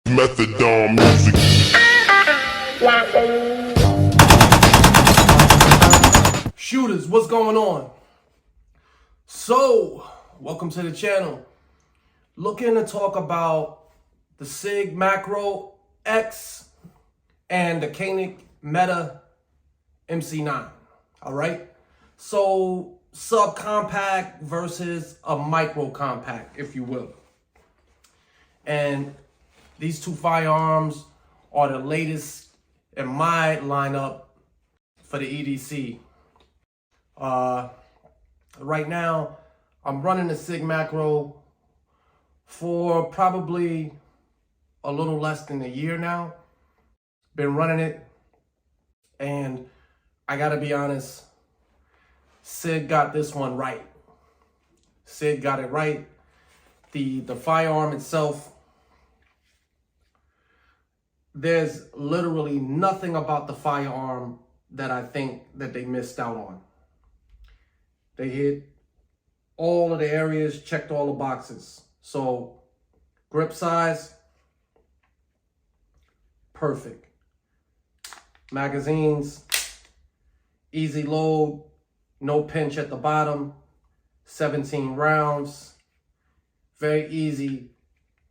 Methadone music. Shooters, what's going on? So, welcome to the channel. Looking to talk about the Sig Macro X and the Canik Mete MC9. All right. So, subcompact versus a micro compact, if you will. And these two firearms are the latest in my lineup for the EDC. Right now, I'm running the Sig Macro for probably a little less than a year now. Been running it, and I gotta be honest, Sig got this one right. Sig got it right. The firearm itself, there's literally nothing about the firearm that I think that they missed out on. They hit all of the areas, checked all the boxes. So grip size, perfect. Magazines, easy load, no pinch at the bottom, 17 rounds. Very easy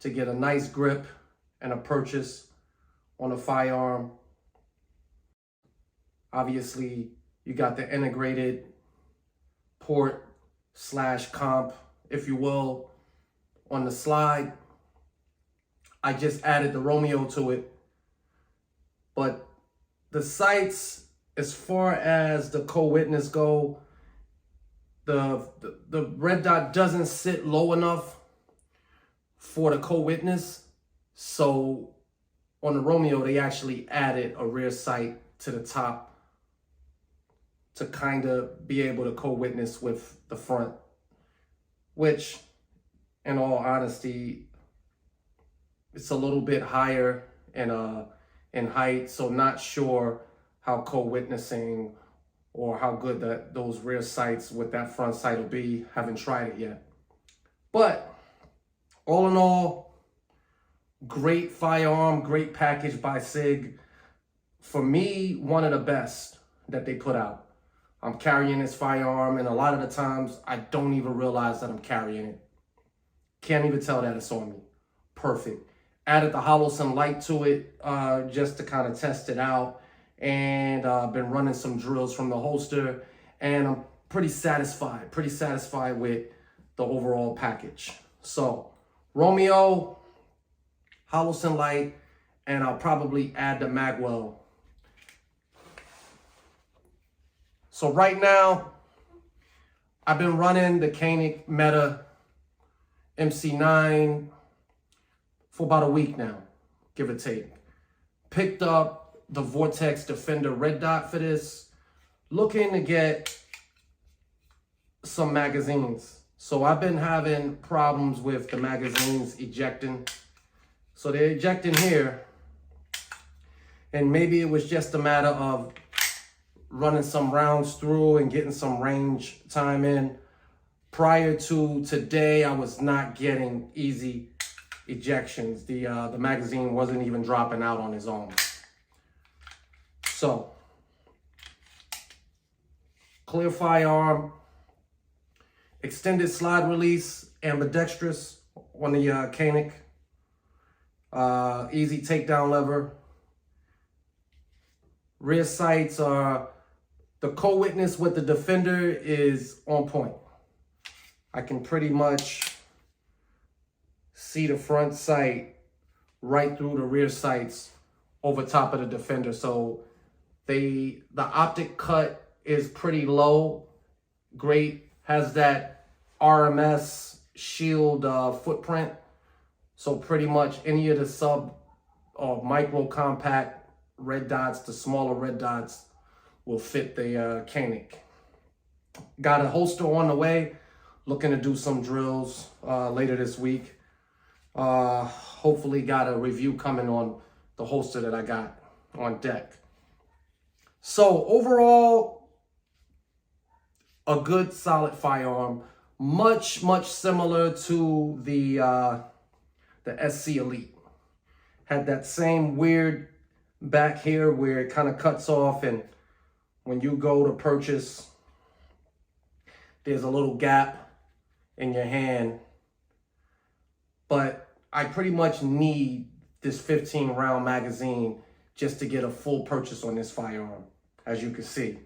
to get a nice grip and a purchase on a firearm. Obviously, you got the integrated port / comp, if you will, on the slide. I just added the Romeo to it. But the sights, as far as the co-witness go, the red dot doesn't sit low enough for the co-witness. So on the Romeo, they actually added a rear sight to the top to kind of be able to co-witness with the front, which, in all honesty, it's a little bit higher in height, so not sure how co-witnessing or how good those rear sights with that front sight will be. Haven't tried it yet. But all in all, great firearm, great package by Sig. For me, one of the best that they put out. I'm carrying this firearm, and a lot of the times I don't even realize that I'm carrying it. Can't even tell that it's on me. Perfect. Added the Holosun light to it just to kind of test it out, and been running some drills from the holster, and I'm pretty satisfied with the overall package. So Romeo, Holosun light, and I'll probably add the Magwell. So right now, I've been running the Canik Mete MC9 for about a week now, give or take. Picked up the Vortex Defender red dot for this, looking to get some magazines. So I've been having problems with the magazines ejecting. So they're ejecting here, and maybe it was just a matter of running some rounds through and getting some range time in. Prior to today, I was not getting easy ejections. The magazine wasn't even dropping out on its own. So, clear firearm, extended slide release, ambidextrous on the Canik. Easy takedown lever. Rear sights are, the co-witness with the Defender is on point. I can pretty much see the front sight right through the rear sights over top of the Defender. So the optic cut is pretty low. Great, has that RMS shield footprint. So pretty much any of the sub or micro compact red dots, the smaller red dots, will fit the Canik. Got a holster on the way. Looking to do some drills later this week. Hopefully got a review coming on the holster that I got on deck. So overall, a good solid firearm. Much similar to the SC Elite. had that same weird back here where it kind of cuts off, and when you go to purchase, there's a little gap in your hand. But I pretty much need this 15 round magazine just to get a full purchase on this firearm, as you can see.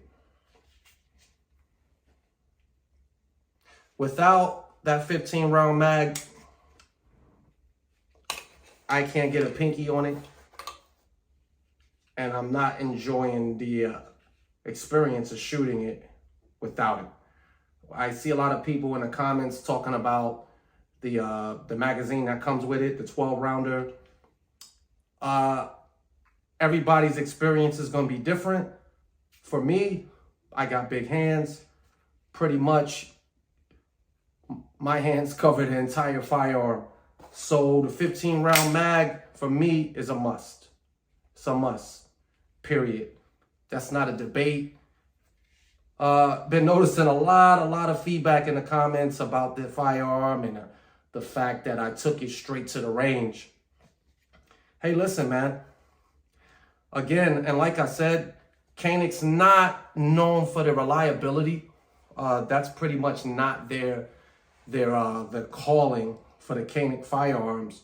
Without that 15 round mag, I can't get a pinky on it, and I'm not enjoying the experience of shooting it without it. I see a lot of people in the comments talking about the magazine that comes with it, the 12 rounder. Everybody's experience is going to be different. For me, I got big hands. Pretty much my hands cover the entire firearm. So the 15 round mag for me is a must. It's a must, period. That's not a debate. Been noticing a lot of feedback in the comments about the firearm and the fact that I took it straight to the range. Hey, listen, man. Again, and like I said, Canik's not known for their reliability. That's pretty much not their calling for the Canik firearms.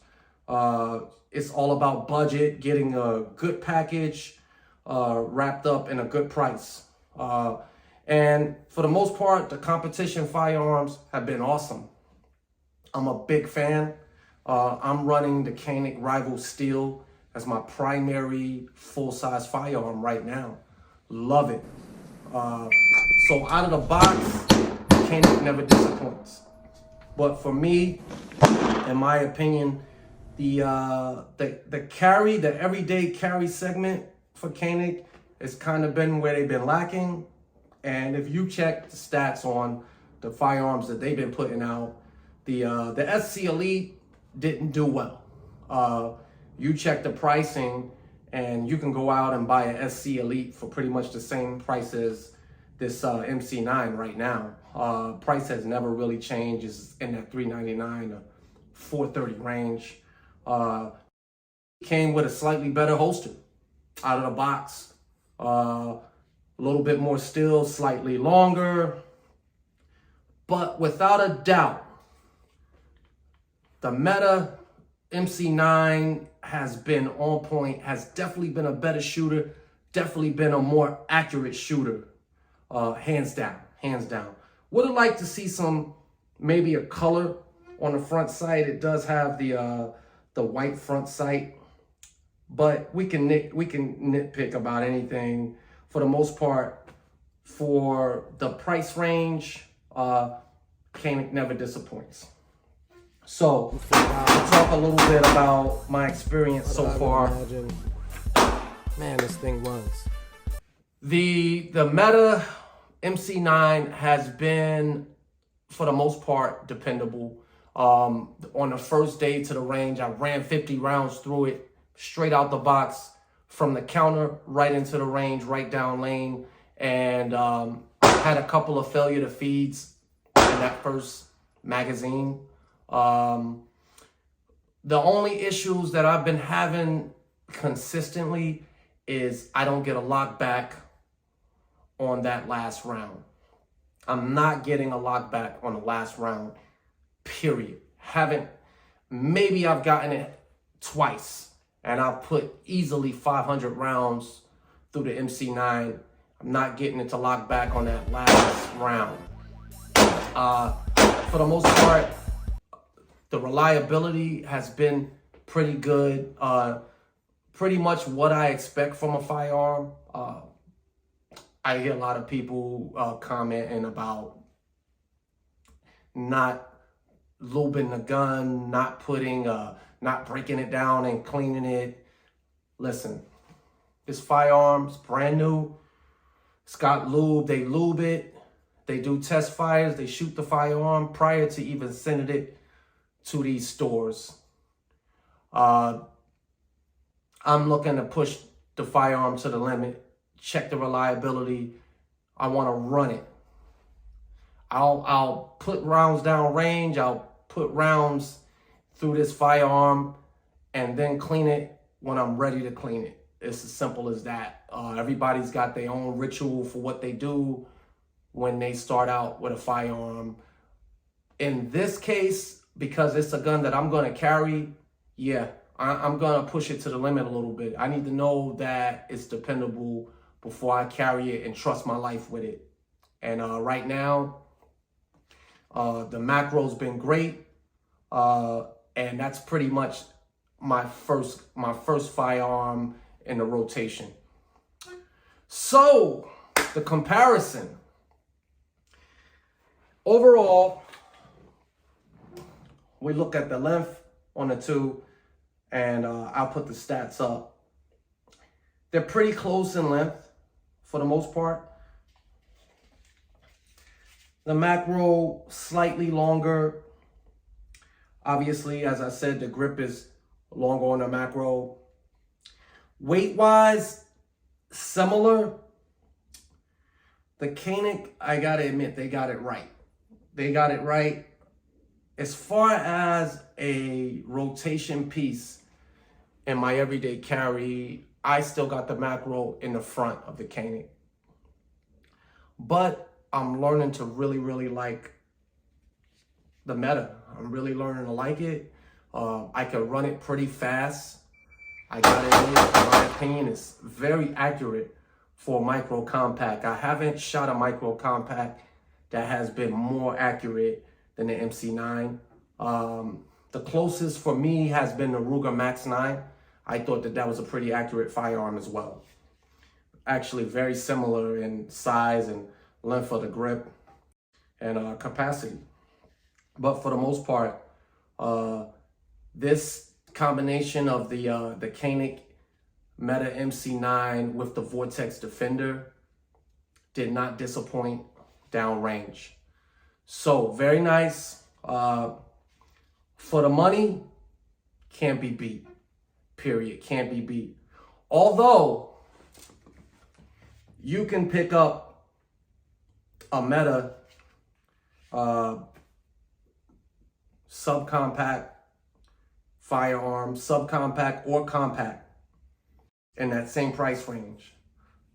It's all about budget, getting a good package wrapped up in a good price. And for the most part, the competition firearms have been awesome. I'm a big fan. I'm running the Canik Rival Steel as my primary full-size firearm right now. Love it. So out of the box, Canik never disappoints. But for me, in my opinion, the everyday carry segment for Canik has kind of been where they've been lacking. And if you check the stats on the firearms that they've been putting out, the SC Elite didn't do well. You check the pricing, and you can go out and buy a SC Elite for pretty much the same price as this MC9 right now. Price has never really changed. It's in that $399 to $430 range. Came with a slightly better holster out of the box. A little bit more steel, slightly longer. But without a doubt, the Mete MC9 has been on point, has definitely been a better shooter, definitely been a more accurate shooter, hands down, hands down. Would have liked to see maybe a color on the front sight. It does have the white front sight, but we can nitpick about anything. For the most part, for the price range, Canik never disappoints. So, to talk a little bit about my experience so far. Man, this thing runs. The Mete MC9 has been, for the most part, dependable. On the first day to the range, I ran 50 rounds through it, straight out the box, from the counter right into the range, right down lane. And I had a couple of failure to feeds in that first magazine. The only issues that I've been having consistently is I don't get a lock back on that last round. I'm not getting a lock back on the last round, period. Maybe I've gotten it twice, and I've put easily 500 rounds through the MC9. I'm not getting it to lock back on that last round. For the most part, the reliability has been pretty good. Pretty much what I expect from a firearm. I hear a lot of people commenting about not lubing the gun, not breaking it down and cleaning it. Listen, this firearm's brand new. It's got lube. They lube it. They do test fires. They shoot the firearm prior to even sending it to these stores. I'm looking to push the firearm to the limit, check the reliability. I want to run it. I'll put rounds down range. I'll put rounds through this firearm and then clean it when I'm ready to clean it. It's as simple as that. Everybody's got their own ritual for what they do when they start out with a firearm. In this case, because it's a gun that I'm going to carry, yeah, I'm going to push it to the limit a little bit. I need to know that it's dependable before I carry it and trust my life with it. And right now, the Macro's been great. And that's pretty much my first firearm in the rotation. So the comparison. Overall, we look at the length on the two, and I'll put the stats up. They're pretty close in length for the most part. The Macro slightly longer. Obviously, as I said, the grip is longer on the Macro. Weight-wise, similar. The Canik, I gotta admit, they got it right. They got it right. As far as a rotation piece in my everyday carry, I still got the Macro in the front of the Canik. But I'm learning to really, really like the Meta. I'm really learning to like it. I can run it pretty fast. I got it in my opinion, it's very accurate for a micro compact. I haven't shot a micro compact that has been more accurate than the MC9. The closest for me has been the Ruger Max 9. I thought that was a pretty accurate firearm as well. Actually very similar in size and length of the grip and capacity. But for the most part, this combination of the Canik Mete MC9 with the Vortex Defender did not disappoint downrange. So very nice. For the money, can't be beat. Period. Can't be beat. Although you can pick up a Meta subcompact firearm, subcompact or compact in that same price range.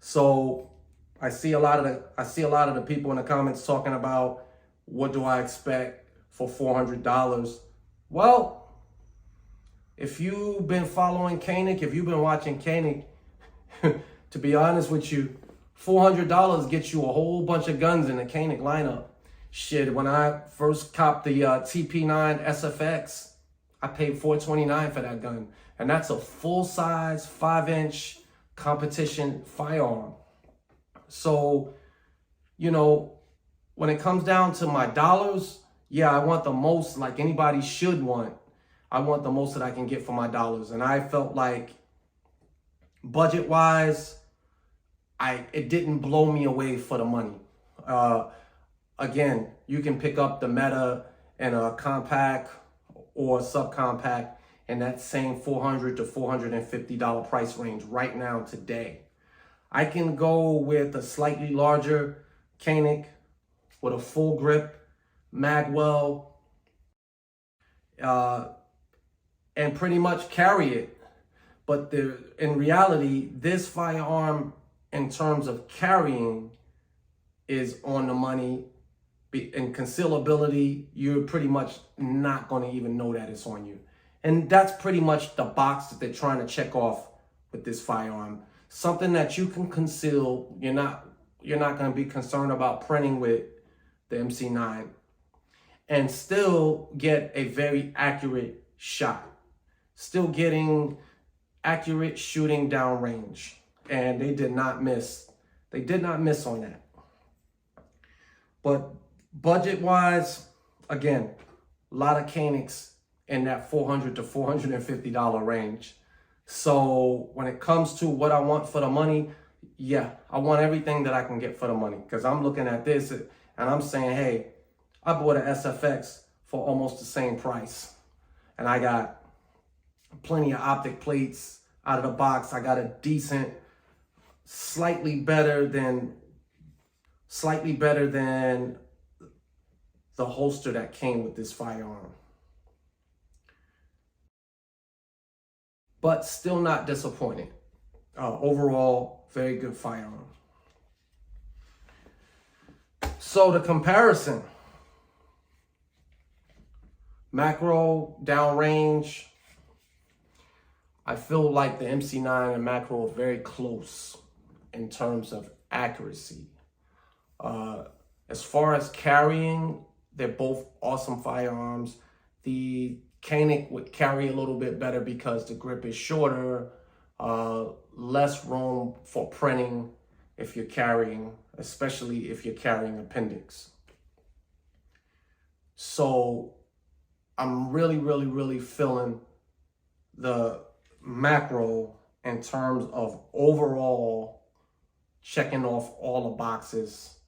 So I see a lot of the people in the comments talking about what do I expect for $400. Well, if you've been following Canik, if you've been watching Canik, to be honest with you, $400 gets you a whole bunch of guns in the Canik lineup. Shit, when I first copped the TP9 SFX, I paid $429 for that gun. And that's a full-size 5-inch competition firearm. So, you know, when it comes down to my dollars, yeah, I want the most, like anybody should want. I want the most that I can get for my dollars. And I felt like budget-wise, it didn't blow me away for the money. Again, you can pick up the Meta in a compact or subcompact in that same $400 to $450 price range right now today. I can go with a slightly larger Canik with a full grip, magwell, and pretty much carry it. But in reality, this firearm in terms of carrying is on the money. In concealability, you're pretty much not going to even know that it's on you. And that's pretty much the box that they're trying to check off with this firearm. Something that you can conceal. You're not going to be concerned about printing with the MC9 and still get a very accurate shot. Still getting accurate shooting downrange. And they did not miss. They did not miss on that. But budget-wise, again, a lot of Caniks in that $400 to $450 range. So when it comes to what I want for the money, yeah, I want everything that I can get for the money. Because I'm looking at this and I'm saying, hey, I bought an SFX for almost the same price. And I got plenty of optic plates out of the box. I got a decent, slightly better than the holster that came with this firearm. but still not disappointing. Overall, very good firearm. So the comparison, macro, downrange, I feel like the MC9 and macro are very close in terms of accuracy. As far as carrying, they're both awesome firearms. The Canik would carry a little bit better because the grip is shorter, less room for printing if you're carrying, especially if you're carrying appendix. So I'm really feeling the macro in terms of overall checking off all the boxes.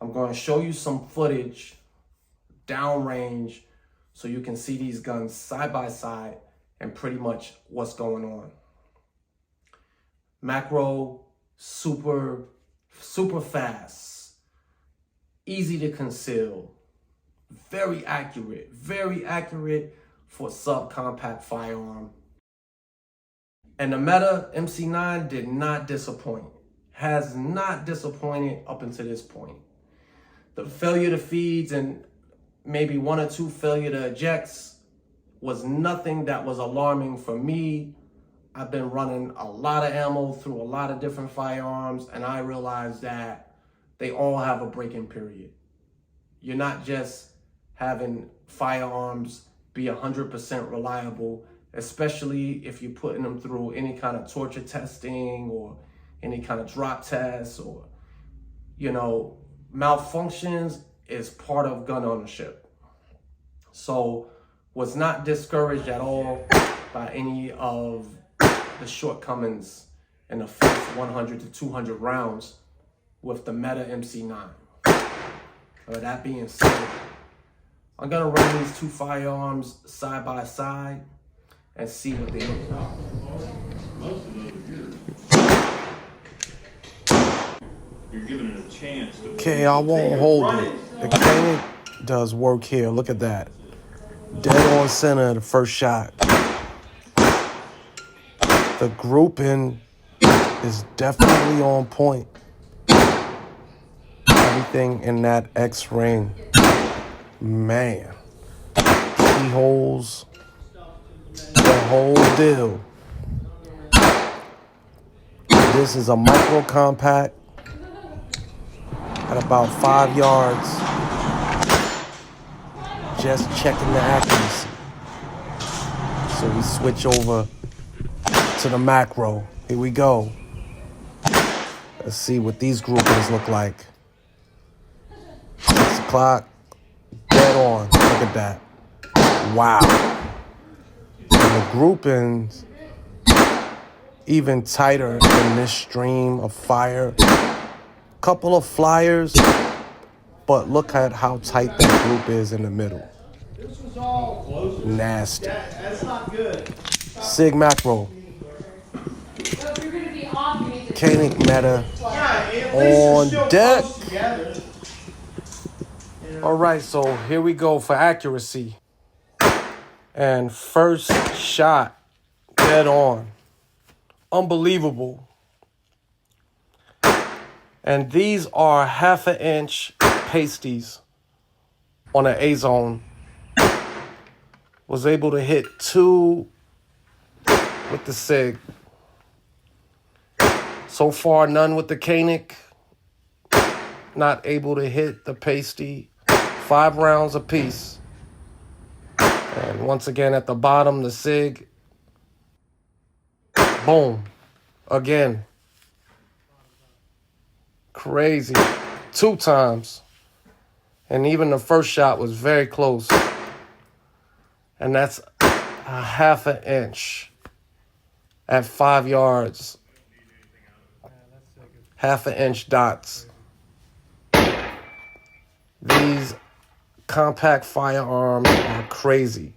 I'm going to show you some footage downrange so you can see these guns side by side and pretty much what's going on. Macro, super fast, easy to conceal, very accurate for subcompact firearm. And the Mete MC9 did not disappoint, has not disappointed up until this point. The failure to feeds and maybe 1 or 2 failure to ejects was nothing that was alarming for me. I've been running a lot of ammo through a lot of different firearms, and I realized that they all have a break-in period. You're not just having firearms be 100% reliable, especially if you're putting them through any kind of torture testing or any kind of drop tests or, malfunctions is part of gun ownership. So was not discouraged at all by any of the shortcomings in the first 100 to 200 rounds with the Mete MC9. With that being said, I'm gonna run these 2 firearms side by side and see what they look like. You're giving it a chance to. Okay, I won't hold it. The Canik does work here. Look at that. Dead on center, the first shot. The grouping is definitely on point. Everything in that X ring, man. Keyholes, the whole deal. This is a micro compact at about 5 yards. Just checking the accuracy. So we switch over to the macro. Here we go. Let's see what these groupings look like. 6 o'clock, dead on. Look at that. Wow. And the groupings even tighter in this stream of fire. Couple of flyers, but look at how tight that group is in the middle. Nasty. That's not good. Sig Macro. Canik Mete on deck. All right, so here we go for accuracy. And first shot, dead on. Unbelievable. And these are 1/2 inch pasties on an A-zone. Was able to hit 2 with the Sig. So far, none with the Canik. Not able to hit the pasty. 5 rounds apiece. And once again at the bottom, the Sig. Boom. Again. Crazy. 2 times. And even the first shot was very close. And that's a 1/2 inch at 5 yards. 1/2 inch dots. These compact firearms are crazy.